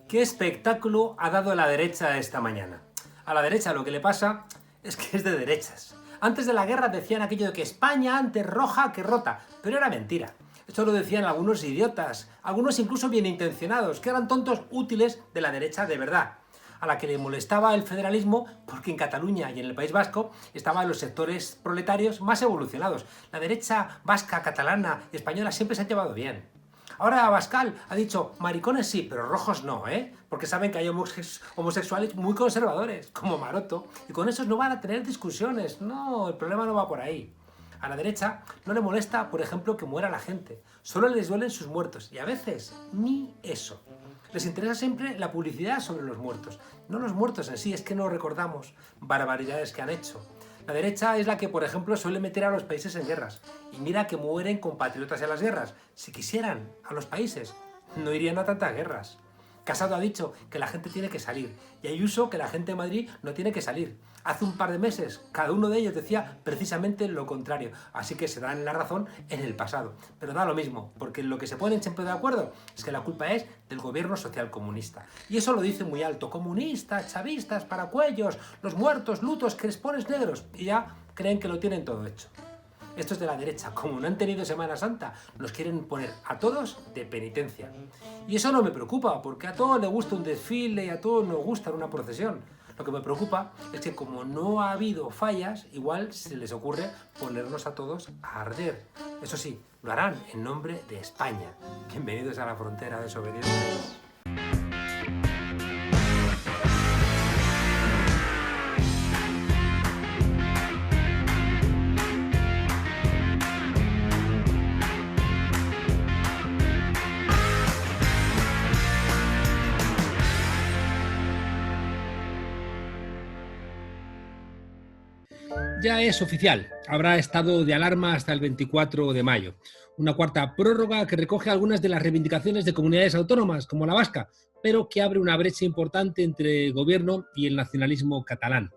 ¿Qué espectáculo ha dado la derecha esta mañana? A la derecha lo que le pasa es que es de derechas. Antes de la guerra decían aquello de que España antes roja que rota, pero era mentira. Esto lo decían algunos idiotas, algunos incluso bien intencionados, que eran tontos útiles de la derecha de verdad, a la que le molestaba el federalismo porque en Cataluña y en el País Vasco estaban los sectores proletarios más evolucionados. La derecha vasca, catalana y española siempre se han llevado bien. Ahora Abascal ha dicho, maricones sí, pero rojos no, ¿eh? Porque saben que hay homosexuales muy conservadores, como Maroto, y con esos no van a tener discusiones. No, el problema no va por ahí. A la derecha no le molesta, por ejemplo, que muera la gente. Solo les duelen sus muertos, y a veces ni eso. Les interesa siempre la publicidad sobre los muertos. No los muertos en sí, es que no recordamos barbaridades que han hecho. La derecha es la que, por ejemplo, suele meter a los países en guerras. Y mira que mueren compatriotas en las guerras. Si quisieran a los países, no irían a tantas guerras. Casado ha dicho que la gente tiene que salir. Y Ayuso que la gente de Madrid no tiene que salir. Hace un par de meses, cada uno de ellos decía precisamente lo contrario. Así que se dan la razón en el pasado. Pero da lo mismo, porque lo que se ponen siempre de acuerdo es que la culpa es del gobierno social comunista. Y eso lo dice muy alto. Comunistas, chavistas, paracuellos, los muertos, lutos, crespones negros. Y ya creen que lo tienen todo hecho. Estos de la derecha, como no han tenido Semana Santa, nos quieren poner a todos de penitencia. Y eso no me preocupa, porque a todos les gusta un desfile y a todos nos gusta una procesión. Lo que me preocupa es que como no ha habido fallas, igual se les ocurre ponernos a todos a arder. Eso sí, lo harán en nombre de España. Bienvenidos a la frontera desobedientes. Ya es oficial, habrá estado de alarma hasta el 24 de mayo. Una cuarta prórroga que recoge algunas de las reivindicaciones de comunidades autónomas, como la vasca, pero que abre una brecha importante entre el gobierno y el nacionalismo catalán.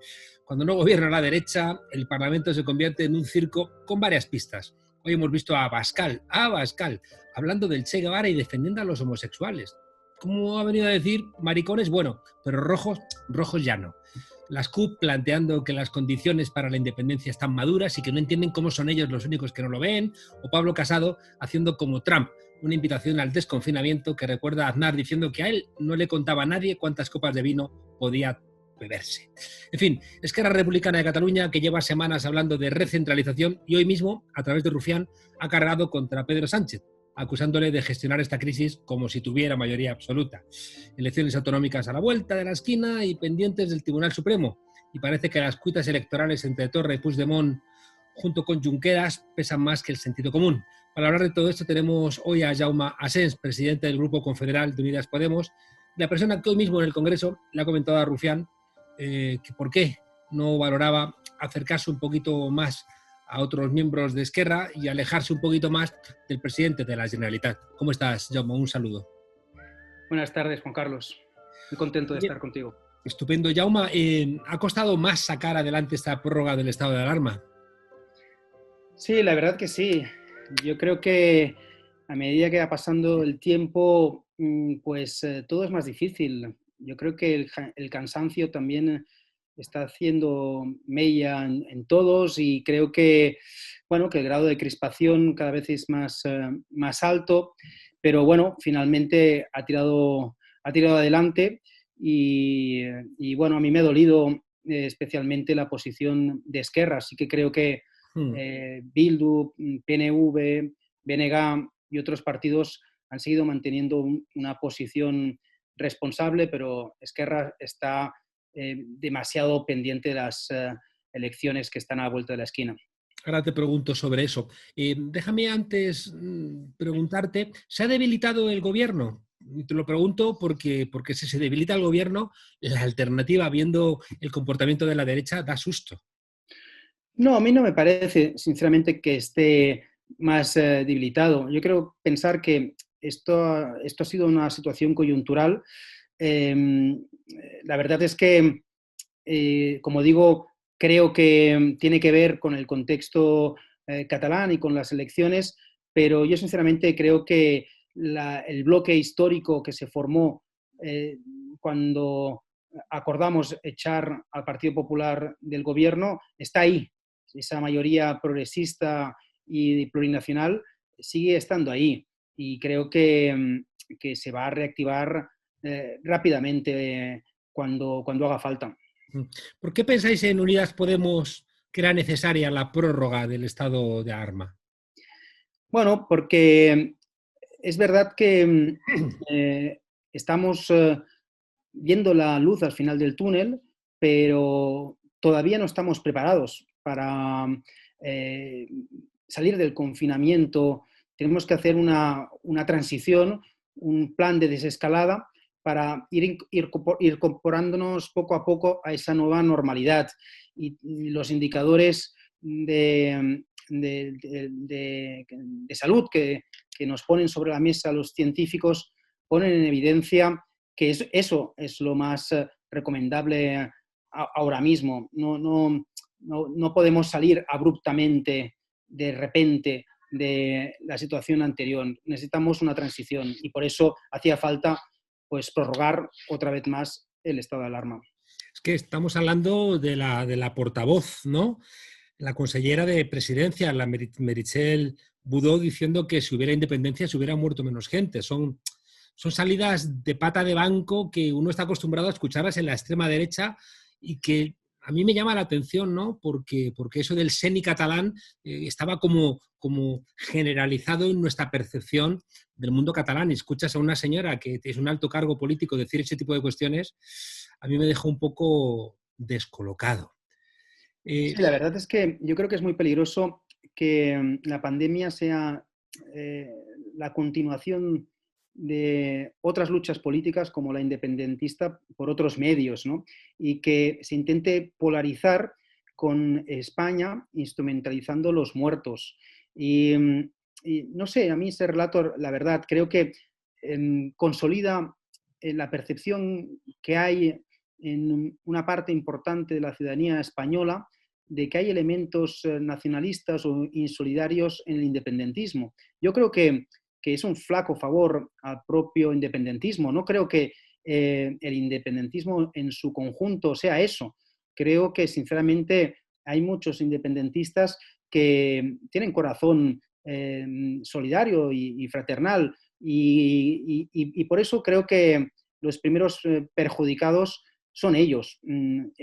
Cuando no gobierna la derecha, el Parlamento se convierte en un circo con varias pistas. Hoy hemos visto a Abascal, hablando del Che Guevara y defendiendo a los homosexuales. Como ha venido a decir, maricones, bueno, pero rojos ya no. Las CUP planteando que las condiciones para la independencia están maduras y que no entienden cómo son ellos los únicos que no lo ven, o Pablo Casado haciendo como Trump, una invitación al desconfinamiento que recuerda a Aznar diciendo que a él no le contaba a nadie cuántas copas de vino podía beberse. En fin, Esquerra Republicana de Cataluña, que lleva semanas hablando de recentralización y hoy mismo, a través de Rufián, ha cargado contra Pedro Sánchez, acusándole de gestionar esta crisis como si tuviera mayoría absoluta. Elecciones autonómicas a la vuelta de la esquina y pendientes del Tribunal Supremo. Y parece que las cuitas electorales entre Torra y Puigdemont, junto con Junqueras, pesan más que el sentido común. Para hablar de todo esto tenemos hoy a Jaume Asens, presidente del Grupo Confederal de Unidas Podemos, la persona que hoy mismo en el Congreso le ha comentado a Rufián que por qué no valoraba acercarse un poquito más a otros miembros de Esquerra y alejarse un poquito más del presidente de la Generalitat. ¿Cómo estás, Jaume? Un saludo. Buenas tardes, Juan Carlos. Muy contento de estar contigo. Estupendo, Jaume. ¿Ha costado más sacar adelante esta prórroga del estado de alarma? Sí, la verdad que sí. Yo creo que a medida que va pasando el tiempo, pues todo es más difícil. Yo creo que el cansancio también está haciendo mella en todos y creo que, bueno, que el grado de crispación cada vez es más alto, pero bueno, finalmente ha tirado adelante y bueno, a mí me ha dolido especialmente la posición de Esquerra, así que creo que Bildu, PNV, BNG y otros partidos han seguido manteniendo una posición responsable, pero Esquerra está demasiado pendiente de las elecciones que están a la vuelta de la esquina. Ahora te pregunto sobre eso. Déjame antes preguntarte, ¿se ha debilitado el gobierno? Te lo pregunto porque si se debilita el gobierno, la alternativa, viendo el comportamiento de la derecha, da susto. No, a mí no me parece, sinceramente, que esté más debilitado. Yo creo pensar que esto ha sido una situación coyuntural. La verdad es que, como digo, creo que tiene que ver con el contexto catalán y con las elecciones, pero yo sinceramente creo que el bloque histórico que se formó cuando acordamos echar al Partido Popular del gobierno, está ahí. Esa mayoría progresista y plurinacional sigue estando ahí. Y creo que se va a reactivar rápidamente cuando haga falta. ¿Por qué pensáis en Unidas Podemos que era necesaria la prórroga del estado de alarma? Bueno, porque es verdad que estamos viendo la luz al final del túnel, pero todavía no estamos preparados para eh, salir del confinamiento. Tenemos que hacer una transición, un plan de desescalada para ir incorporándonos poco a poco a esa nueva normalidad. Y los indicadores de salud que nos ponen sobre la mesa los científicos ponen en evidencia que eso es lo más recomendable ahora mismo. No podemos salir abruptamente, de repente, de la situación anterior. Necesitamos una transición y por eso hacía falta pues, prorrogar otra vez más el estado de alarma. Es que estamos hablando de la portavoz, ¿no? La consellera de Presidencia, la Meritxell Budó, diciendo que si hubiera independencia se hubiera muerto menos gente. Son salidas de pata de banco que uno está acostumbrado a escucharlas en la extrema derecha y que a mí me llama la atención, ¿no? Porque eso del seni catalán estaba como generalizado en nuestra percepción del mundo catalán. Y escuchas a una señora que es un alto cargo político decir ese tipo de cuestiones, a mí me dejó un poco descolocado. Sí, la verdad es que yo creo que es muy peligroso que la pandemia sea la continuación de otras luchas políticas como la independentista por otros medios, ¿no? Y que se intente polarizar con España instrumentalizando los muertos. Y no sé, a mí ese relato, la verdad, creo que consolida la percepción que hay en una parte importante de la ciudadanía española de que hay elementos nacionalistas o insolidarios en el independentismo. Yo creo que es un flaco favor al propio independentismo. No creo que el independentismo en su conjunto sea eso. Creo que, sinceramente, hay muchos independentistas que tienen corazón solidario y fraternal y por eso creo que los primeros perjudicados son ellos.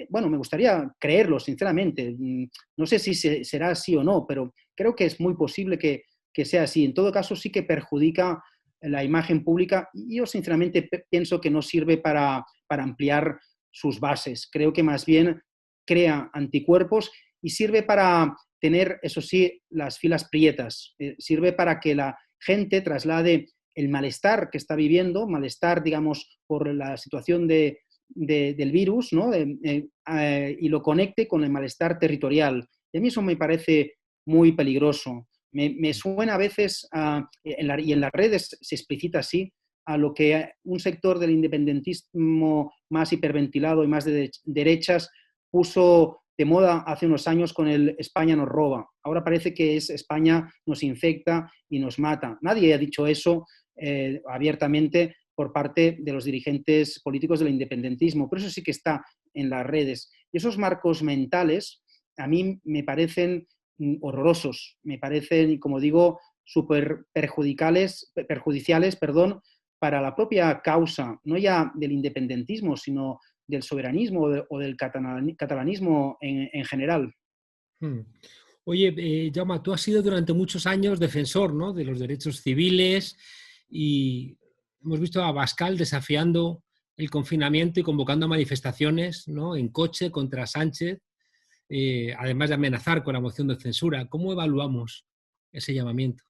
Bueno, me gustaría creerlo, sinceramente. No sé si será así o no, pero creo que es muy posible que sea así. En todo caso, sí que perjudica la imagen pública y yo, sinceramente, pienso que no sirve para ampliar sus bases. Creo que más bien crea anticuerpos y sirve para tener, eso sí, las filas prietas. Sirve para que la gente traslade el malestar que está viviendo, malestar, digamos, por la situación del virus, ¿no? Y lo conecte con el malestar territorial. Y a mí eso me parece muy peligroso. Me suena a veces, y en las redes se explicita así, a lo que un sector del independentismo más hiperventilado y más de derechas puso de moda hace unos años con el España nos roba. Ahora parece que es España nos infecta y nos mata. Nadie ha dicho eso abiertamente por parte de los dirigentes políticos del independentismo, pero eso sí que está en las redes. Y esos marcos mentales a mí me parecen horrorosos, me parecen, como digo, súper perjudiciales, para la propia causa, no ya del independentismo, sino del soberanismo o del catalanismo en general. Oye, Jaume, tú has sido durante muchos años defensor, ¿no?, de los derechos civiles y hemos visto a Abascal desafiando el confinamiento y convocando manifestaciones, ¿no?, en coche contra Sánchez, además de amenazar con la moción de censura. ¿Cómo evaluamos ese llamamiento?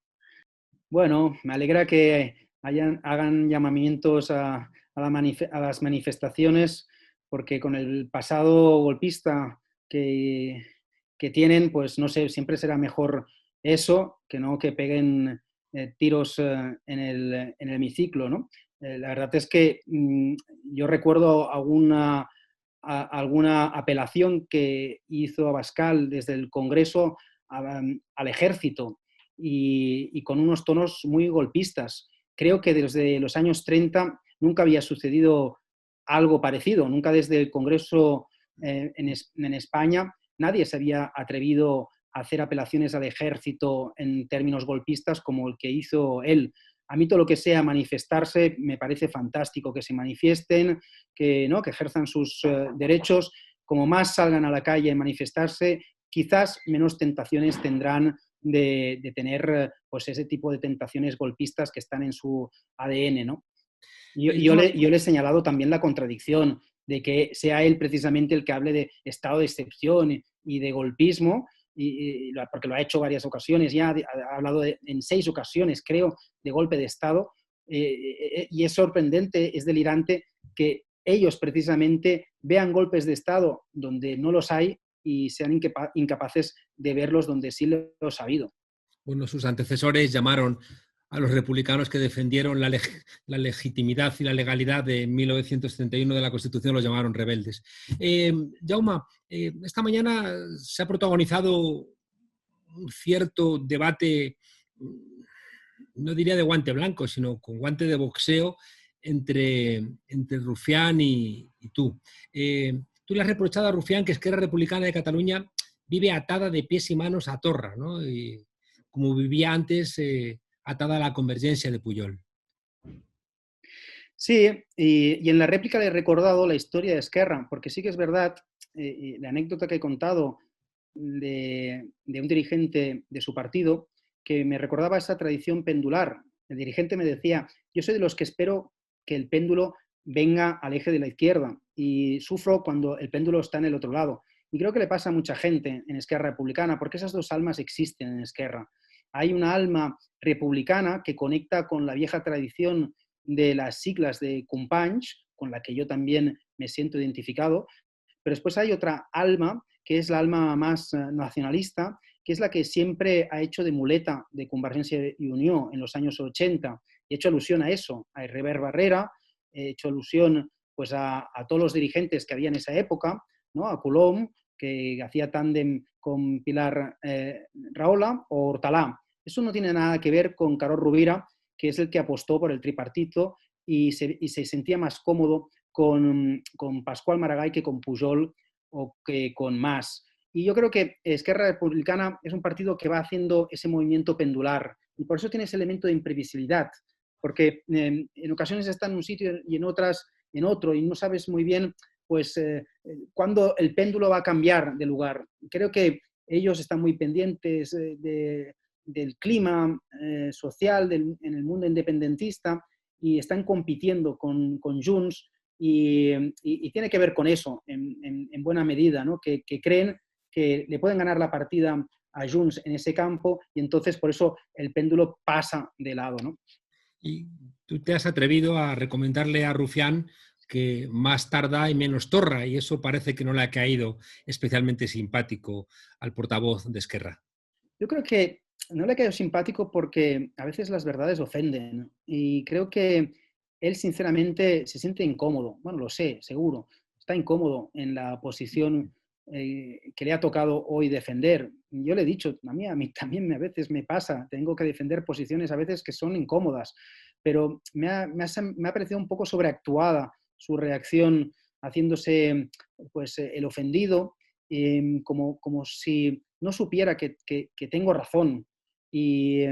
Bueno, me alegra que hagan llamamientos a las manifestaciones, porque con el pasado golpista que tienen, pues no sé, siempre será mejor eso que no que peguen tiros en el hemiciclo, ¿no? La verdad es que yo recuerdo alguna apelación que hizo Abascal desde el Congreso al ejército y con unos tonos muy golpistas. Creo que desde los años 30 nunca había sucedido algo parecido, nunca desde el Congreso en España nadie se había atrevido a hacer apelaciones al ejército en términos golpistas como el que hizo él. A mí todo lo que sea manifestarse me parece fantástico, que se manifiesten, ¿no?, que ejerzan sus derechos. Como más salgan a la calle a manifestarse, quizás menos tentaciones tendrán de tener pues ese tipo de tentaciones golpistas que están en su ADN, ¿no? Yo le he señalado también la contradicción de que sea él precisamente el que hable de estado de excepción y de golpismo, porque lo ha hecho varias ocasiones, ya ha hablado en 6 ocasiones, creo, de golpe de Estado, y es sorprendente, es delirante que ellos precisamente vean golpes de Estado donde no los hay y sean incapaces de verlos donde sí los ha habido. Bueno, sus antecesores llamaron a los republicanos que defendieron la legitimidad y la legalidad de 1971 de la Constitución, los llamaron rebeldes. Jaume, esta mañana se ha protagonizado un cierto debate, no diría de guante blanco, sino con guante de boxeo entre Rufián y tú. Tú le has reprochado a Rufián que Esquerra Republicana de Cataluña vive atada de pies y manos a Torra, ¿no? Y como vivía antes, atada a la convergencia de Pujol. Sí, y en la réplica le he recordado la historia de Esquerra, porque sí que es verdad, la anécdota que he contado de un dirigente de su partido, que me recordaba esa tradición pendular. El dirigente me decía, yo soy de los que espero que el péndulo venga al eje de la izquierda y sufro cuando el péndulo está en el otro lado. Y creo que le pasa a mucha gente en Esquerra Republicana, porque esas dos almas existen en Esquerra. Hay una alma republicana que conecta con la vieja tradición de las siglas de Companys, con la que yo también me siento identificado, pero después hay otra alma, que es la alma más nacionalista, que es la que siempre ha hecho de muleta de Convergencia y Unió en los años 80. He hecho alusión a eso, a Heribert Barrera, he hecho alusión pues, a todos los dirigentes que había en esa época, ¿no? A Colom, que hacía tándem con Pilar Rahola, o Hortalà. Eso no tiene nada que ver con Carod Rovira, que es el que apostó por el tripartito y se sentía más cómodo con Pasqual Maragall que con Pujol o que con Mas. Y yo creo que Esquerra Republicana es un partido que va haciendo ese movimiento pendular y por eso tiene ese elemento de imprevisibilidad, porque en ocasiones está en un sitio y en otras en otro y no sabes muy bien pues cuándo el péndulo va a cambiar de lugar. Creo que ellos están muy pendientes del clima social en el mundo independentista y están compitiendo con Junts y tiene que ver con eso en buena medida, ¿no? Que creen que le pueden ganar la partida a Junts en ese campo y entonces por eso el péndulo pasa de lado, ¿no? Y tú te has atrevido a recomendarle a Rufián que más tarda y menos torra, y eso parece que no le ha caído especialmente simpático al portavoz de Esquerra. Yo creo que no le ha caído simpático porque a veces las verdades ofenden y creo que él sinceramente se siente incómodo, bueno, lo sé, seguro, está incómodo en la posición que le ha tocado hoy defender. Yo le he dicho, a mí también a veces me pasa, tengo que defender posiciones a veces que son incómodas, pero me ha parecido un poco sobreactuada su reacción haciéndose pues, el ofendido, como si no supiera que tengo razón. Y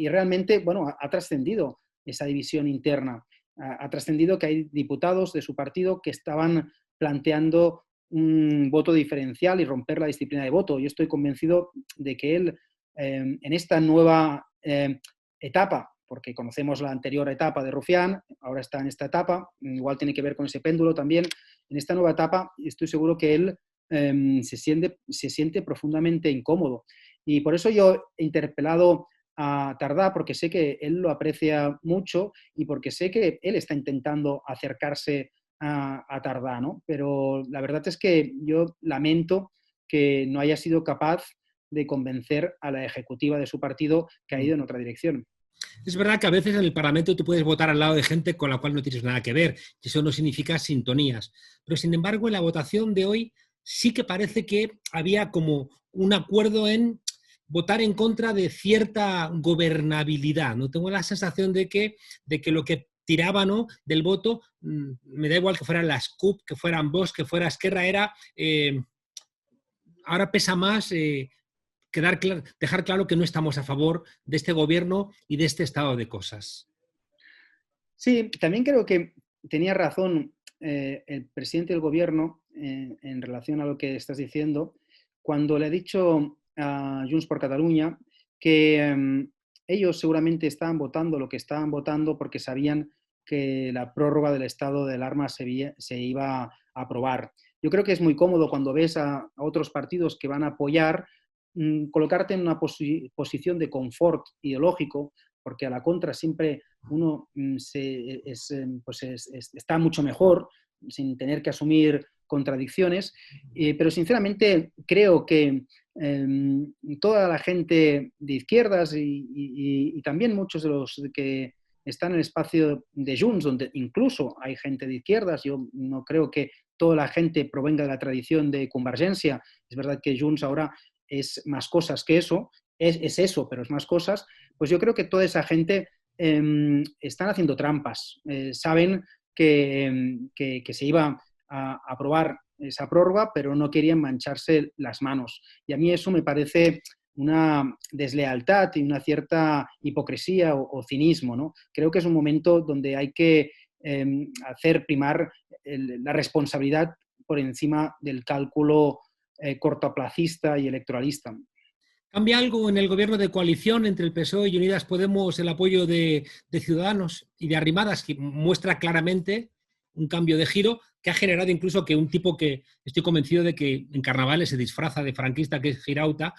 realmente, bueno, ha trascendido esa división interna. Ha trascendido que hay diputados de su partido que estaban planteando un voto diferencial y romper la disciplina de voto. Yo estoy convencido de que él, en esta nueva etapa, porque conocemos la anterior etapa de Rufián, ahora está en esta etapa, igual tiene que ver con ese péndulo también, en esta nueva etapa estoy seguro que él se siente profundamente incómodo. Y por eso yo he interpelado a Tardà, porque sé que él lo aprecia mucho y porque sé que él está intentando acercarse a Tardà, ¿no? Pero la verdad es que yo lamento que no haya sido capaz de convencer a la ejecutiva de su partido que ha ido en otra dirección. Es verdad que a veces en el Parlamento tú puedes votar al lado de gente con la cual no tienes nada que ver, y eso no significa sintonías. Pero sin embargo, en la votación de hoy sí que parece que había como un acuerdo en votar en contra de cierta gobernabilidad. No tengo la sensación de que lo que tiraba, ¿no?, del voto, me da igual que fueran las CUP, que fueran Vox, que fuera Esquerra, ahora pesa más dejar claro que no estamos a favor de este gobierno y de este estado de cosas. Sí, también creo que tenía razón el presidente del gobierno en relación a lo que estás diciendo, cuando le ha dicho a Junts per Catalunya que ellos seguramente estaban votando lo que estaban votando porque sabían que la prórroga del estado de alarma se iba a aprobar. Yo creo que es muy cómodo cuando ves a otros partidos que van a apoyar, colocarte en una posición de confort ideológico, porque a la contra siempre uno está mucho mejor sin tener que asumir contradicciones, pero sinceramente creo que toda la gente de izquierdas y también muchos de los que están en el espacio de Junts, donde incluso hay gente de izquierdas, yo no creo que toda la gente provenga de la tradición de Convergencia, es verdad que Junts ahora es más cosas que eso, es eso, pero es más cosas, pues yo creo que toda esa gente están haciendo trampas. Saben que se iba a aprobar esa prórroga, pero no querían mancharse las manos. Y a mí eso me parece una deslealtad y una cierta hipocresía o cinismo, ¿no? Creo que es un momento donde hay que hacer primar la responsabilidad por encima del cálculo cortoplacista y electoralista. ¿Cambia algo en el gobierno de coalición entre el PSOE y Unidas Podemos el apoyo de Ciudadanos y de Arrimadas, que muestra claramente un cambio de giro que ha generado incluso que un tipo que estoy convencido de que en carnavales se disfraza de franquista, que es Girauta,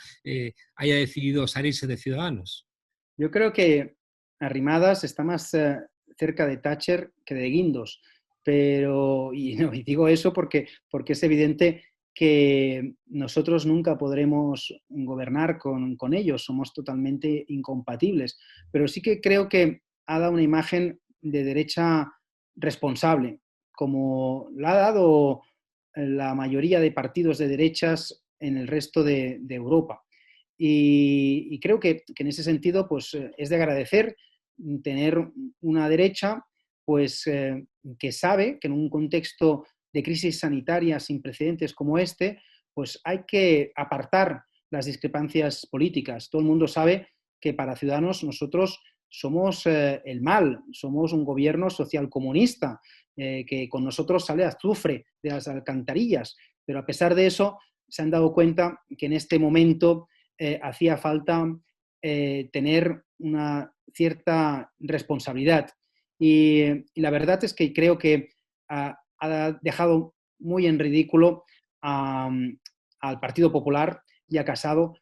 haya decidido salirse de Ciudadanos? Yo creo que Arrimadas está más cerca de Thatcher que de Guindos, pero, y digo eso porque es evidente que nosotros nunca podremos gobernar con ellos, somos totalmente incompatibles, pero sí que creo que ha dado una imagen de derecha responsable, como la ha dado la mayoría de partidos de derechas en el resto de Europa. Y creo que en ese sentido pues, es de agradecer tener una derecha pues, que sabe que en un contexto de crisis sanitaria sin precedentes como este, pues hay que apartar las discrepancias políticas. Todo el mundo sabe que para Ciudadanos nosotros somos el mal, somos un gobierno socialcomunista, que con nosotros sale azufre de las alcantarillas, pero a pesar de eso se han dado cuenta que en este momento hacía falta tener una cierta responsabilidad. Y la verdad es que creo que ha dejado muy en ridículo al Partido Popular y a Casado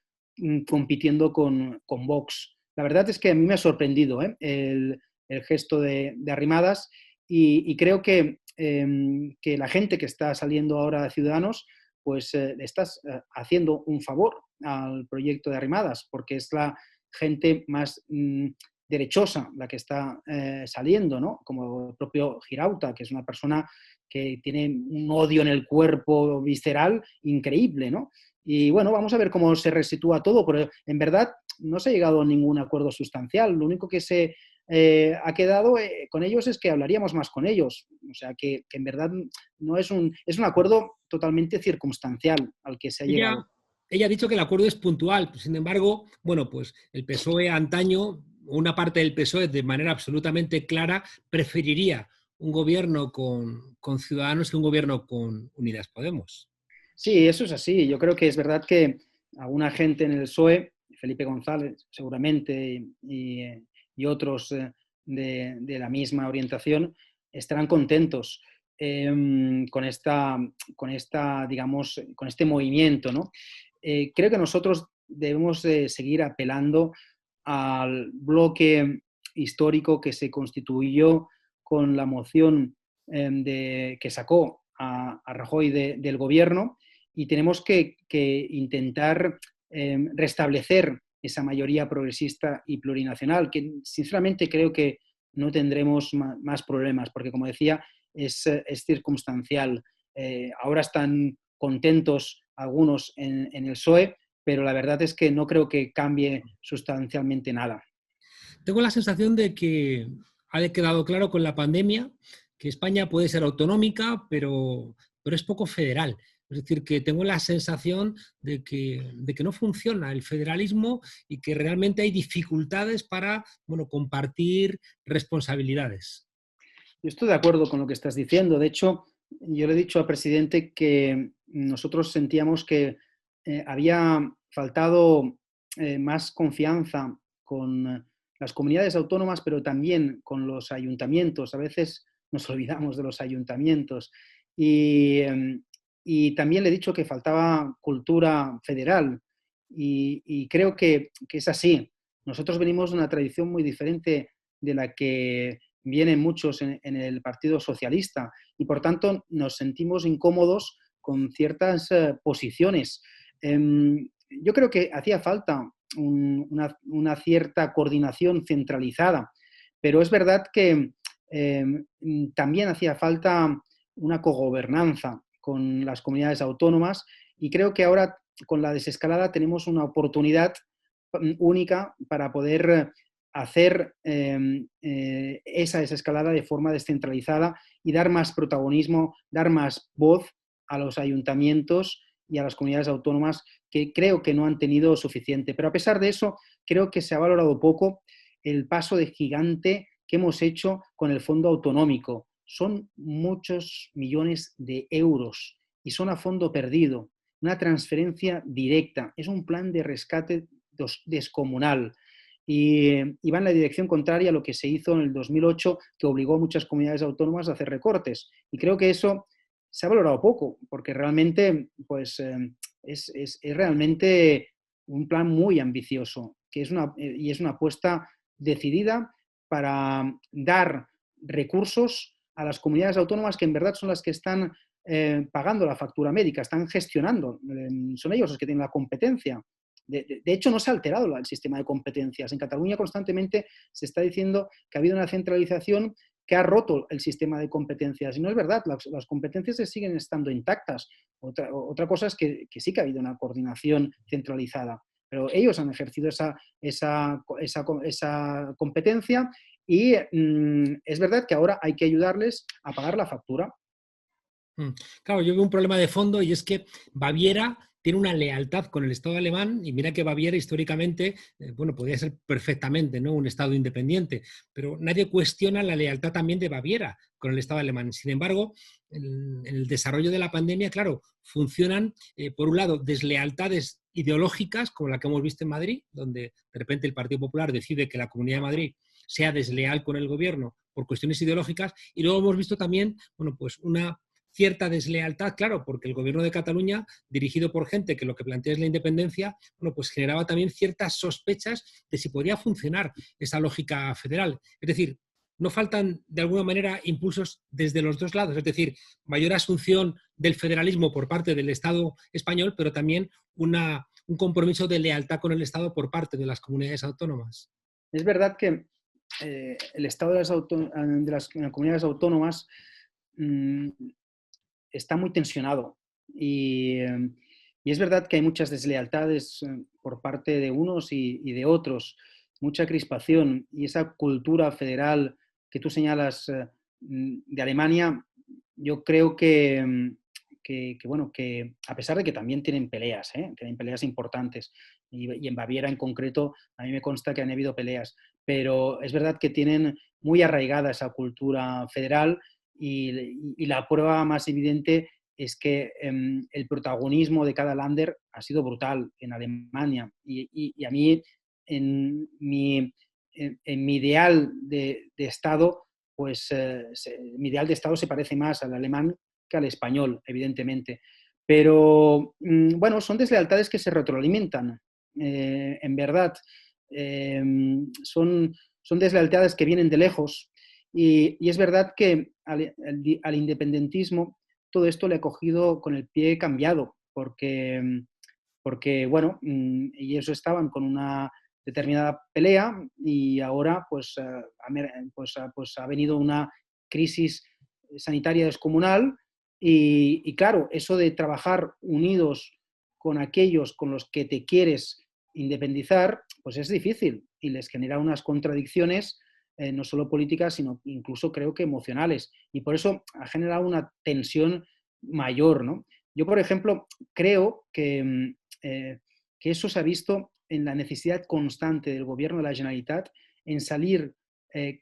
compitiendo con Vox. La verdad es que a mí me ha sorprendido el gesto de Arrimadas y creo que la gente que está saliendo ahora de Ciudadanos pues le estás haciendo un favor al proyecto de Arrimadas, porque es la gente más derechosa la que está saliendo, ¿no? Como el propio Girauta, que es una persona que tiene un odio en el cuerpo visceral increíble, ¿no? Y bueno, vamos a ver cómo se resitúa todo, pero en verdad no se ha llegado a ningún acuerdo sustancial. Lo único que se ha quedado con ellos es que hablaríamos más con ellos. O sea, que en verdad no es un acuerdo totalmente circunstancial al que se ha llegado. Ella ha dicho que el acuerdo es puntual, sin embargo, bueno, pues el PSOE antaño, una parte del PSOE de manera absolutamente clara, preferiría un gobierno con Ciudadanos que un gobierno con Unidas Podemos. Sí, eso es así. Yo creo que es verdad que alguna gente en el PSOE, Felipe González seguramente y otros de la misma orientación, estarán contentos con digamos, con este movimiento, ¿no? Creo que nosotros debemos seguir apelando al bloque histórico que se constituyó con la moción que sacó a Rajoy del gobierno y tenemos que intentar restablecer esa mayoría progresista y plurinacional, que sinceramente creo que no tendremos más problemas, porque como decía, es circunstancial. Ahora están contentos algunos en el PSOE, pero la verdad es que no creo que cambie sustancialmente nada. Tengo la sensación de que ha quedado claro con la pandemia que España puede ser autonómica, pero es poco federal. Es decir, que tengo la sensación de que no funciona el federalismo y que realmente hay dificultades para, bueno, compartir responsabilidades. Yo estoy de acuerdo con lo que estás diciendo. De hecho, yo le he dicho al presidente que nosotros sentíamos que había faltado más confianza con las comunidades autónomas, pero también con los ayuntamientos. A veces nos olvidamos de los ayuntamientos. Y, y también le he dicho que faltaba cultura federal. Y creo que es así. Nosotros venimos de una tradición muy diferente de la que vienen muchos en el Partido Socialista y por tanto nos sentimos incómodos con ciertas posiciones. Yo creo que hacía falta una cierta coordinación centralizada, pero es verdad que también hacía falta una cogobernanza con las comunidades autónomas y creo que ahora con la desescalada tenemos una oportunidad única para poder hacer esa desescalada de forma descentralizada y dar más protagonismo, dar más voz a los ayuntamientos y a las comunidades autónomas que creo que no han tenido suficiente. Pero a pesar de eso, creo que se ha valorado poco el paso de gigante que hemos hecho con el fondo autonómico. Son muchos millones de euros y son a fondo perdido. Una transferencia directa. Es un plan de rescate descomunal. Y va en la dirección contraria a lo que se hizo en el 2008, que obligó a muchas comunidades autónomas a hacer recortes. Y creo que eso se ha valorado poco, porque realmente pues, es realmente un plan muy ambicioso, que y es una apuesta decidida para dar recursos a las comunidades autónomas que en verdad son las que están pagando la factura médica, están gestionando, son ellos los que tienen la competencia. De hecho, no se ha alterado el sistema de competencias. En Cataluña constantemente se está diciendo que ha habido una centralización que ha roto el sistema de competencias. Y no es verdad, las competencias siguen estando intactas. Otra cosa es que sí que ha habido una coordinación centralizada, pero ellos han ejercido esa competencia y es verdad que ahora hay que ayudarles a pagar la factura. Claro, yo veo un problema de fondo y es que Baviera tiene una lealtad con el Estado alemán y mira que Baviera históricamente, bueno, podría ser perfectamente, ¿no?, un Estado independiente, pero nadie cuestiona la lealtad también de Baviera con el Estado alemán. Sin embargo, en el desarrollo de la pandemia, claro, funcionan, por un lado, deslealtades ideológicas, como la que hemos visto en Madrid, donde de repente el Partido Popular decide que la Comunidad de Madrid sea desleal con el gobierno por cuestiones ideológicas, y luego hemos visto también, bueno, pues una cierta deslealtad, claro, porque el gobierno de Cataluña, dirigido por gente que lo que plantea es la independencia, bueno, pues generaba también ciertas sospechas de si podría funcionar esa lógica federal. Es decir, no faltan de alguna manera impulsos desde los dos lados, es decir, mayor asunción del federalismo por parte del Estado español, pero también un compromiso de lealtad con el Estado por parte de las comunidades autónomas. Es verdad que el Estado de las comunidades autónomas está muy tensionado y es verdad que hay muchas deslealtades por parte de unos y de otros, mucha crispación y esa cultura federal que tú señalas de Alemania, yo creo bueno, que a pesar de que también tienen peleas importantes y en Baviera en concreto a mí me consta que han habido peleas, pero es verdad que tienen muy arraigada esa cultura federal y la prueba más evidente es que el protagonismo de cada Länder ha sido brutal en Alemania. Y a mí, en mi ideal de Estado, pues mi ideal de Estado se parece más al alemán que al español, evidentemente. Pero, bueno, son deslealtades que se retroalimentan, en verdad. Son deslealtades que vienen de lejos. Y es verdad que al independentismo todo esto le ha cogido con el pie cambiado, porque bueno, ellos estaban con una determinada pelea y ahora pues ha venido una crisis sanitaria descomunal y claro, eso de trabajar unidos con aquellos con los que te quieres independizar, pues es difícil y les genera unas contradicciones no solo políticas, sino incluso creo que emocionales. Y por eso ha generado una tensión mayor, ¿no? Yo, por ejemplo, creo que eso se ha visto en la necesidad constante del gobierno de la Generalitat en salir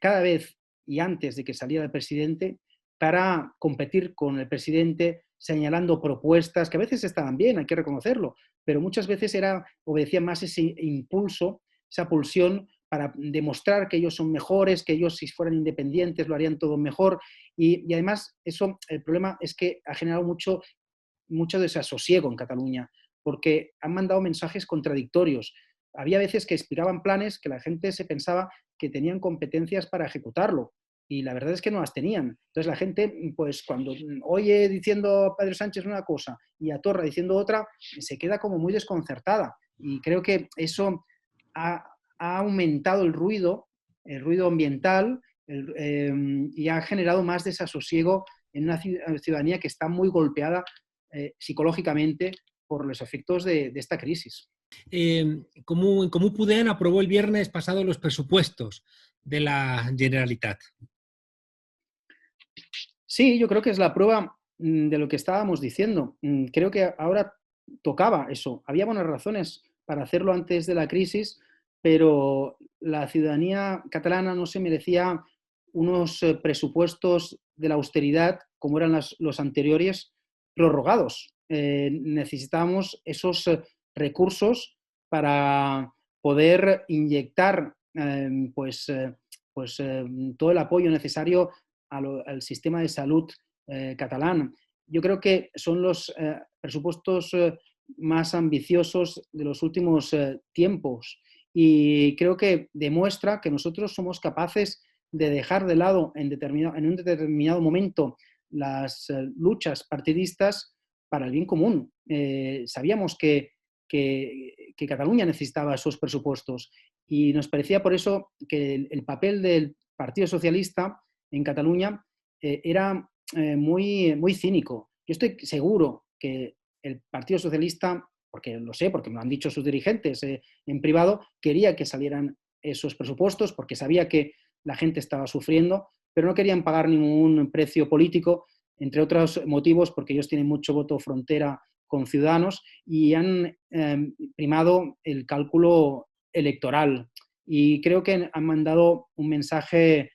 cada vez y antes de que saliera el presidente para competir con el presidente, señalando propuestas que a veces estaban bien, hay que reconocerlo, pero muchas veces obedecía más ese impulso, esa pulsión para demostrar que ellos son mejores, que ellos si fueran independientes lo harían todo mejor. Y además, el problema es que ha generado mucho desasosiego en Cataluña, porque han mandado mensajes contradictorios. Había veces que expiraban planes que la gente se pensaba que tenían competencias para ejecutarlo, y la verdad es que no las tenían. Entonces la gente, pues cuando oye diciendo a Pedro Sánchez una cosa y a Torra diciendo otra, se queda como muy desconcertada. Y creo que eso ha aumentado el ruido ambiental, y ha generado más desasosiego en una ciudadanía que está muy golpeada psicológicamente por los efectos de esta crisis. En Comú Podem aprobó el viernes pasado los presupuestos de la Generalitat. Sí, yo creo que es la prueba de lo que estábamos diciendo. Creo que ahora tocaba eso. Había buenas razones para hacerlo antes de la crisis, pero la ciudadanía catalana no se merecía unos presupuestos de la austeridad como eran los anteriores prorrogados. Necesitábamos esos recursos para poder inyectar todo el apoyo necesario al sistema de salud catalán. Yo creo que son los presupuestos más ambiciosos de los últimos tiempos, y creo que demuestra que nosotros somos capaces de dejar de lado en un determinado momento las luchas partidistas para el bien común. Sabíamos que Cataluña necesitaba esos presupuestos, y nos parecía por eso que el papel del Partido Socialista en Cataluña era muy cínico. Yo estoy seguro que el Partido Socialista, porque lo sé, porque me lo han dicho sus dirigentes en privado, quería que salieran esos presupuestos porque sabía que la gente estaba sufriendo, pero no querían pagar ningún precio político, entre otros motivos porque ellos tienen mucho voto frontera con Ciudadanos y han primado el cálculo electoral. Y creo que han mandado un mensaje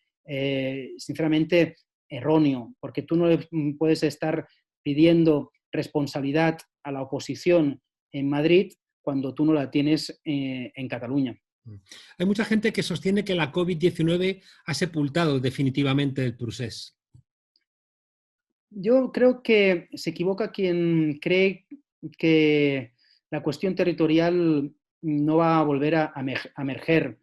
sinceramente erróneo, porque tú no le puedes estar pidiendo responsabilidad a la oposición en Madrid cuando tú no la tienes en Cataluña. Hay mucha gente que sostiene que la COVID-19 ha sepultado definitivamente el procés. Yo creo que se equivoca quien cree que la cuestión territorial no va a volver a emerger.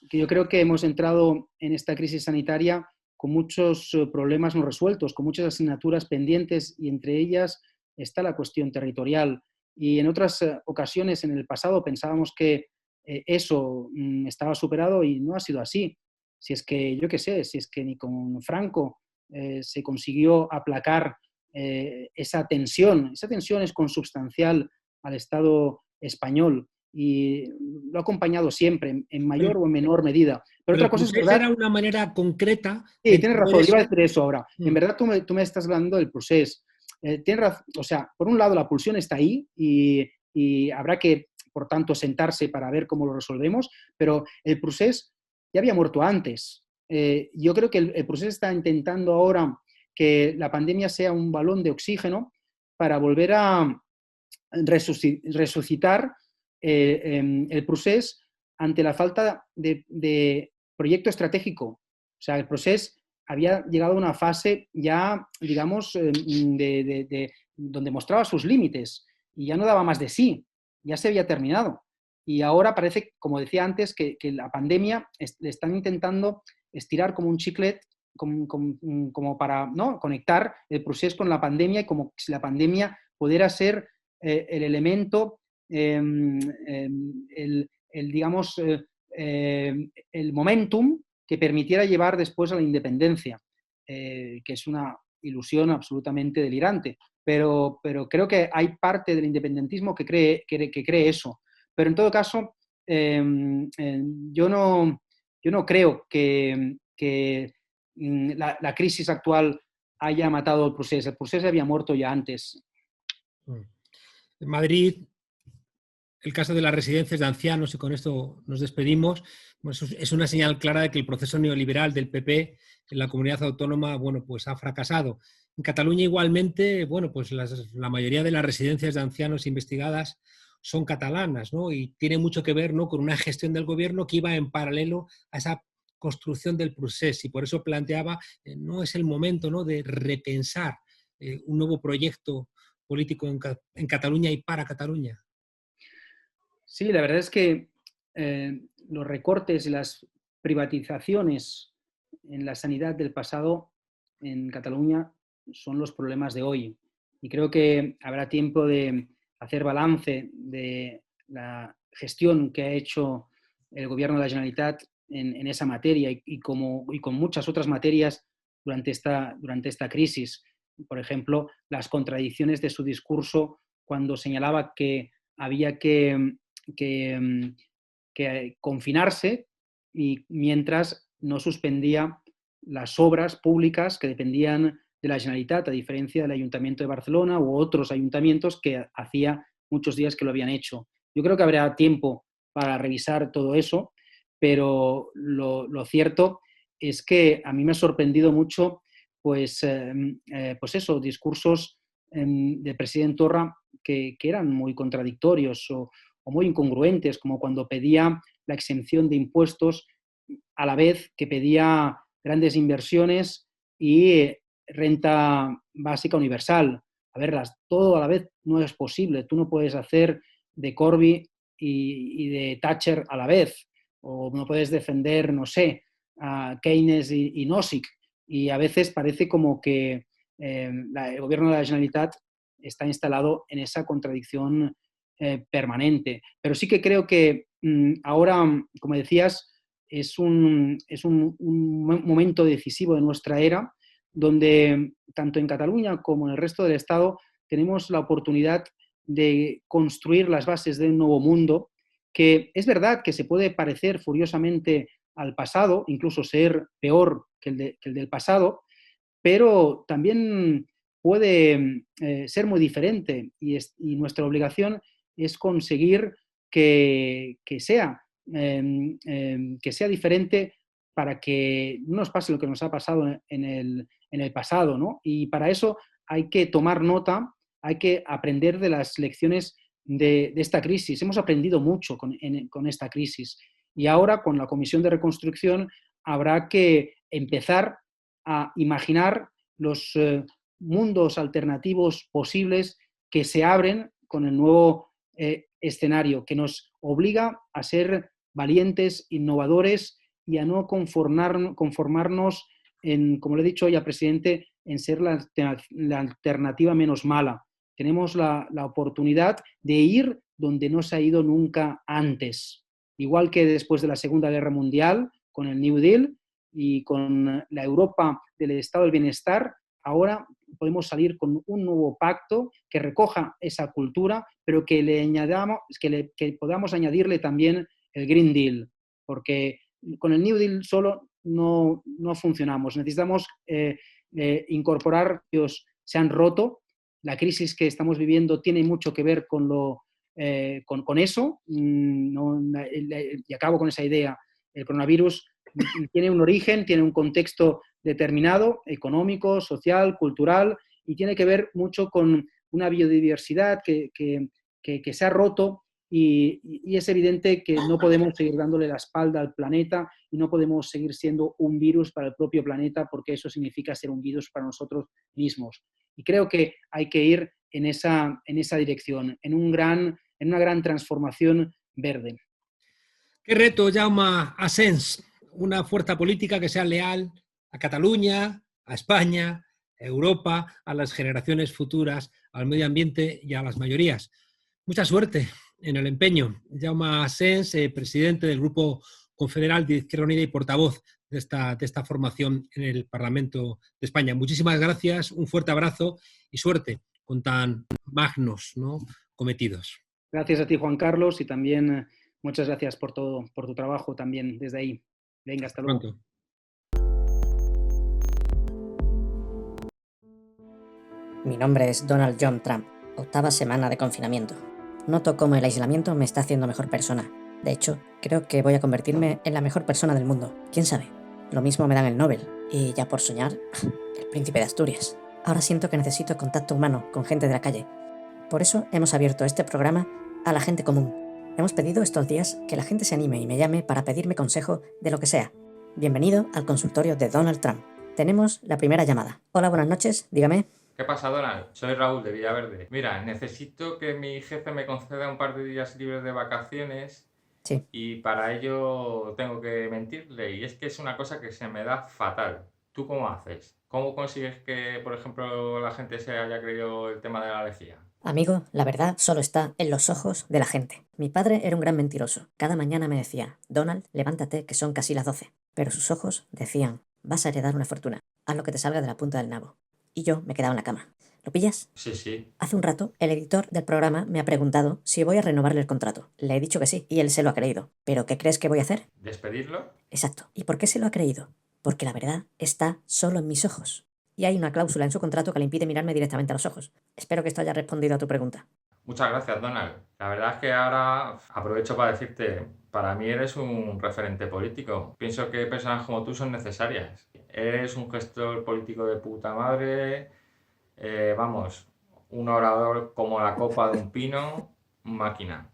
Que yo creo que hemos entrado en esta crisis sanitaria con muchos problemas no resueltos, con muchas asignaturas pendientes, y entre ellas está la cuestión territorial. Y en otras ocasiones en el pasado pensábamos que eso estaba superado, y no ha sido así. Si es que, yo qué sé, si es que ni con Franco se consiguió aplacar esa tensión. Esa tensión es consubstancial al Estado español y lo ha acompañado siempre, en mayor o menor medida. Pero otra el cosa es procés verdad. era una manera concreta. Sí, tienes razón, eso. iba a decir eso ahora. En verdad tú me estás hablando del procés. Tienes razón, o sea, por un lado la pulsión está ahí y habrá que, por tanto, sentarse para ver cómo lo resolvemos, pero el procés ya había muerto antes. Yo creo que el procés está intentando ahora que la pandemia sea un balón de oxígeno para volver a resucitar el procés ante la falta de proyecto estratégico. O sea, el procés había llegado a una fase ya, digamos, donde mostraba sus límites y ya no daba más de sí, ya se había terminado. Y ahora parece, como decía antes, que la pandemia le están intentando estirar como un chiclet, como para, ¿no?, conectar el procés con la pandemia, y como si la pandemia pudiera ser el elemento, digamos, el momentum que permitiera llevar después a la independencia, que es una ilusión absolutamente delirante. Pero creo que hay parte del independentismo que cree eso. Pero en todo caso, yo no creo que que la crisis actual haya matado el procés. El procés había muerto ya antes. En Madrid, el caso de las residencias de ancianos, y con esto nos despedimos, pues es una señal clara de que el proceso neoliberal del PP en la comunidad autónoma, bueno, pues ha fracasado. En Cataluña igualmente, bueno, pues la mayoría de las residencias de ancianos investigadas son catalanas, ¿no? Y tiene mucho que ver, ¿no?, con una gestión del gobierno que iba en paralelo a esa construcción del procés, y por eso planteaba, no es el momento, ¿no?, de repensar un nuevo proyecto político en Cataluña y para Cataluña. Sí, la verdad es que los recortes y las privatizaciones en la sanidad del pasado en Cataluña son los problemas de hoy. Y creo que habrá tiempo de hacer balance de la gestión que ha hecho el Gobierno de la Generalitat en esa materia y con muchas otras materias durante esta crisis. Por ejemplo, las contradicciones de su discurso cuando señalaba que había que confinarse y mientras no suspendía las obras públicas que dependían de la Generalitat, a diferencia del Ayuntamiento de Barcelona u otros ayuntamientos que hacía muchos días que lo habían hecho. Yo creo que habrá tiempo para revisar todo eso, pero lo cierto es que a mí me ha sorprendido mucho pues eso, discursos del presidente Torra que eran muy contradictorios o muy incongruentes, como cuando pedía la exención de impuestos a la vez que pedía grandes inversiones y renta básica universal. A verlas, todo a la vez no es posible. Tú no puedes hacer de Corby y de Thatcher a la vez, o no puedes defender, no sé, a Keynes y Nozick. Y a veces parece como que el gobierno de la Generalitat está instalado en esa contradicción permanente. Pero sí que creo que ahora, como decías, es un momento decisivo de nuestra era, donde tanto en Cataluña como en el resto del Estado tenemos la oportunidad de construir las bases de un nuevo mundo, que es verdad que se puede parecer furiosamente al pasado, incluso ser peor que el del pasado, pero también puede ser muy diferente y nuestra obligación es conseguir que sea diferente para que no nos pase lo que nos ha pasado en el pasado, ¿no? Y para eso hay que tomar nota, hay que aprender de las lecciones de esta crisis. Hemos aprendido mucho con esta crisis y ahora con la Comisión de Reconstrucción habrá que empezar a imaginar los mundos alternativos posibles que se abren con el nuevo escenario, que nos obliga a ser valientes, innovadores y a no conformarnos en, como le he dicho ya, presidente, en ser la alternativa menos mala. Tenemos la oportunidad de ir donde no se ha ido nunca antes. Igual que después de la Segunda Guerra Mundial, con el New Deal y con la Europa del Estado del Bienestar, ahora podemos salir con un nuevo pacto que recoja esa cultura, pero que que podamos añadirle también el Green Deal, porque con el New Deal solo no funcionamos. Necesitamos incorporar, se han roto. La crisis que estamos viviendo tiene mucho que ver con eso. Y acabo con esa idea. El coronavirus tiene un origen, tiene un contexto determinado, económico, social, cultural, y tiene que ver mucho con una biodiversidad que se ha roto y es evidente que no podemos seguir dándole la espalda al planeta y no podemos seguir siendo un virus para el propio planeta, porque eso significa ser un virus para nosotros mismos. Y creo que hay que ir en esa dirección, en una gran transformación verde. ¿Qué reto llama Asens? Una fuerza política que sea leal a Cataluña, a España, a Europa, a las generaciones futuras, al medio ambiente y a las mayorías. Mucha suerte en el empeño. Jaume Asens, presidente del Grupo Confederal de Izquierda Unida y portavoz de esta formación en el Parlamento de España. Muchísimas gracias, un fuerte abrazo y suerte con tan magnos, ¿no?, cometidos. Gracias a ti, Juan Carlos, y también muchas gracias por tu trabajo también desde ahí. Venga, hasta luego. Pronto. Mi nombre es Donald John Trump, 8ª semana de confinamiento. Noto cómo el aislamiento me está haciendo mejor persona. De hecho, creo que voy a convertirme en la mejor persona del mundo. ¿Quién sabe? Lo mismo me dan el Nobel. Y ya por soñar, el príncipe de Asturias. Ahora siento que necesito contacto humano con gente de la calle. Por eso hemos abierto este programa a la gente común. Hemos pedido estos días que la gente se anime y me llame para pedirme consejo de lo que sea. Bienvenido al consultorio de Donald Trump. Tenemos la primera llamada. Hola, buenas noches, dígame. ¿Qué pasa, Donald? Soy Raúl de Villaverde. Mira, necesito que mi jefe me conceda un par de días libres de vacaciones. Sí. Y para ello tengo que mentirle. Y es que es una cosa que se me da fatal. ¿Tú cómo haces? ¿Cómo consigues que, por ejemplo, la gente se haya creído el tema de la lejía? Amigo, la verdad solo está en los ojos de la gente. Mi padre era un gran mentiroso. Cada mañana me decía, Donald, levántate que son casi las 12. Pero sus ojos decían, vas a heredar una fortuna. Haz lo que te salga de la punta del nabo. Y yo me quedaba en la cama. ¿Lo pillas? Sí. Hace un rato, el editor del programa me ha preguntado si voy a renovarle el contrato. Le he dicho que sí, y él se lo ha creído. ¿Pero qué crees que voy a hacer? ¿Despedirlo? Exacto. ¿Y por qué se lo ha creído? Porque la verdad está solo en mis ojos. Y hay una cláusula en su contrato que le impide mirarme directamente a los ojos. Espero que esto haya respondido a tu pregunta. Muchas gracias, Donald. La verdad es que ahora aprovecho para decirte, para mí eres un referente político. Pienso que personas como tú son necesarias. Eres un gestor político de puta madre, un orador como la copa de un pino, máquina.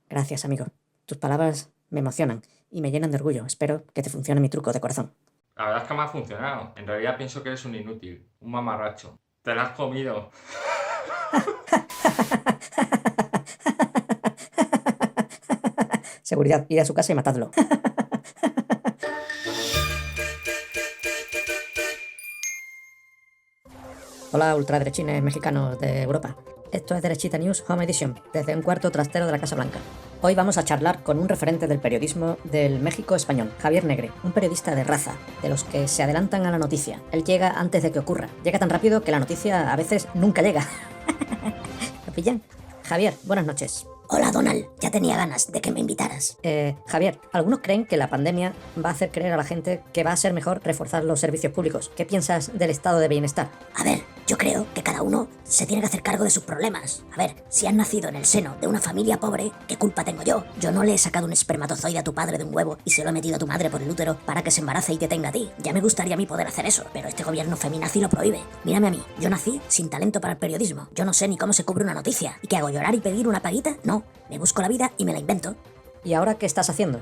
Gracias, amigo. Tus palabras me emocionan y me llenan de orgullo. Espero que te funcione mi truco de corazón. La verdad es que me ha funcionado. En realidad pienso que eres un inútil, un mamarracho. Te la has comido. Seguridad, id a su casa y matadlo. Hola, ultraderechines mexicanos de Europa. Esto es Derechita News Home Edition, desde un cuarto trastero de la Casa Blanca. Hoy vamos a charlar con un referente del periodismo del México español, Javier Negre, un periodista de raza, de los que se adelantan a la noticia. Él llega antes de que ocurra. Llega tan rápido que la noticia a veces nunca llega. ¿Lo pillan? Javier, buenas noches. Hola Donald, ya tenía ganas de que me invitaras. Javier, algunos creen que la pandemia va a hacer creer a la gente que va a ser mejor reforzar los servicios públicos. ¿Qué piensas del estado de bienestar? A ver, yo creo que cada uno se tiene que hacer cargo de sus problemas. A ver, si has nacido en el seno de una familia pobre, ¿qué culpa tengo yo? Yo no le he sacado un espermatozoide a tu padre de un huevo y se lo he metido a tu madre por el útero para que se embarace y te tenga a ti. Ya me gustaría a mí poder hacer eso, pero este gobierno feminazi lo prohíbe. Mírame a mí, yo nací sin talento para el periodismo. Yo no sé ni cómo se cubre una noticia. ¿Y qué hago, llorar y pedir una paguita? No, me busco la vida y me la invento. ¿Y ahora qué estás haciendo?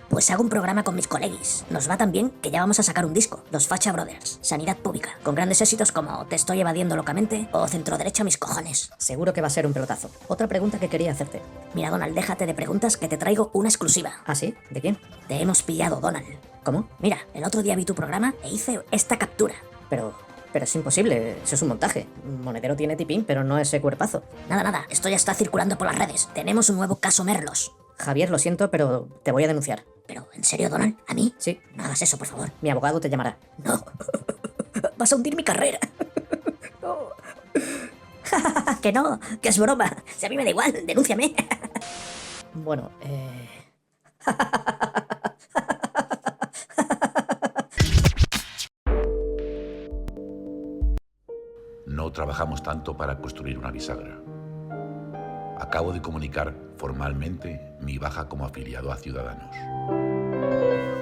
Pues hago un programa con mis coleguis. Nos va tan bien que ya vamos a sacar un disco, los Facha Brothers, Sanidad Pública, con grandes éxitos como Te estoy evadiendo locamente o Centroderecha mis cojones. Seguro que va a ser un pelotazo. Otra pregunta que quería hacerte. Mira, Donald, déjate de preguntas que te traigo una exclusiva. ¿Ah, sí? ¿De quién? Te hemos pillado, Donald. ¿Cómo? Mira, el otro día vi tu programa e hice esta captura. Pero es imposible, eso es un montaje. Monedero tiene tipín, pero no ese cuerpazo. Nada, esto ya está circulando por las redes. Tenemos un nuevo caso Merlos. Javier, lo siento, pero te voy a denunciar. ¿Pero en serio, Donald? ¿A mí? Sí. No hagas eso, por favor. Mi abogado te llamará. No. Vas a hundir mi carrera. No. Que no, que es broma. Si a mí me da igual, denúnciame. Bueno, No trabajamos tanto para construir una bisagra. Acabo de comunicar formalmente mi baja como afiliado a Ciudadanos.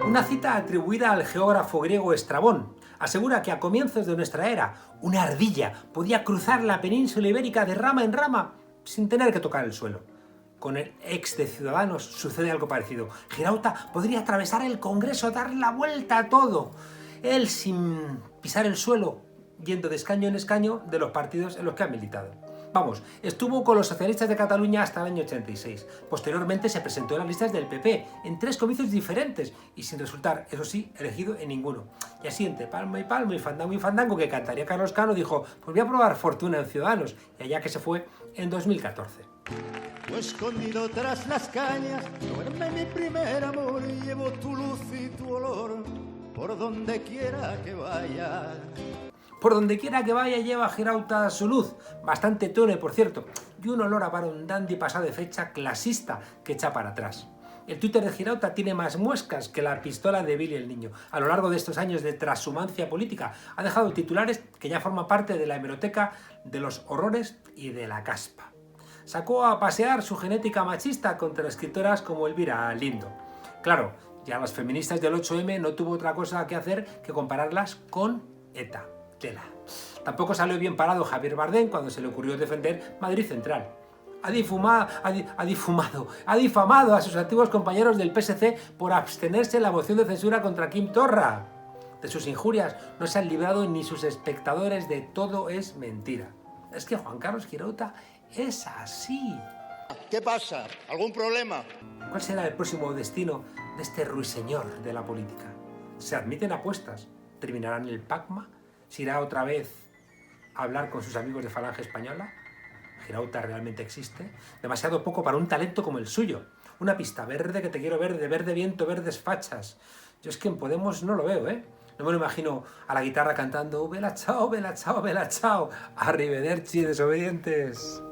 Una cita atribuida al geógrafo griego Estrabón asegura que a comienzos de nuestra era, una ardilla podía cruzar la península ibérica de rama en rama sin tener que tocar el suelo. Con el ex de Ciudadanos sucede algo parecido. Girauta podría atravesar el Congreso, dar la vuelta a todo. Él sin pisar el suelo, yendo de escaño en escaño de los partidos en los que ha militado. Vamos, estuvo con los socialistas de Cataluña hasta el año 86. Posteriormente se presentó en las listas del PP, en 3 comicios diferentes, y sin resultar, eso sí, elegido en ninguno. Y así, entre palmo y fandango, que cantaría Carlos Cano, dijo, pues voy a probar fortuna en Ciudadanos, y allá que se fue en 2014. Escondido tras las cañas, duerme mi primer amor, y llevo tu luz y tu olor, por donde quiera que vaya. Por donde quiera que vaya lleva Girauta su luz, bastante tenue por cierto, y un olor a varón dandy pasado de fecha clasista que echa para atrás. El Twitter de Girauta tiene más muescas que la pistola de Billy el Niño. A lo largo de estos años de transhumancia política ha dejado titulares que ya forman parte de la hemeroteca de los horrores y de la caspa. Sacó a pasear su genética machista contra escritoras como Elvira Lindo. Claro, ya las feministas del 8M no tuvo otra cosa que hacer que compararlas con ETA. Tela. Tampoco salió bien parado Javier Bardem cuando se le ocurrió defender Madrid Central. Ha difamado a sus antiguos compañeros del PSC por abstenerse en la moción de censura contra Quim Torra. De sus injurias no se han librado ni sus espectadores, de todo es mentira. Es que Juan Carlos Girauta es así. ¿Qué pasa? ¿Algún problema? ¿Cuál será el próximo destino de este ruiseñor de la política? ¿Se admiten apuestas? ¿Terminarán el PACMA? ¿Se irá otra vez a hablar con sus amigos de Falange Española? ¿Girauta realmente existe? Demasiado poco para un talento como el suyo. Una pista verde que te quiero ver, de verde viento, verdes fachas. Yo es que en Podemos no lo veo, ¿eh? No me lo imagino a la guitarra cantando Vela chao, vela chao, vela chao. Arrivederci, desobedientes.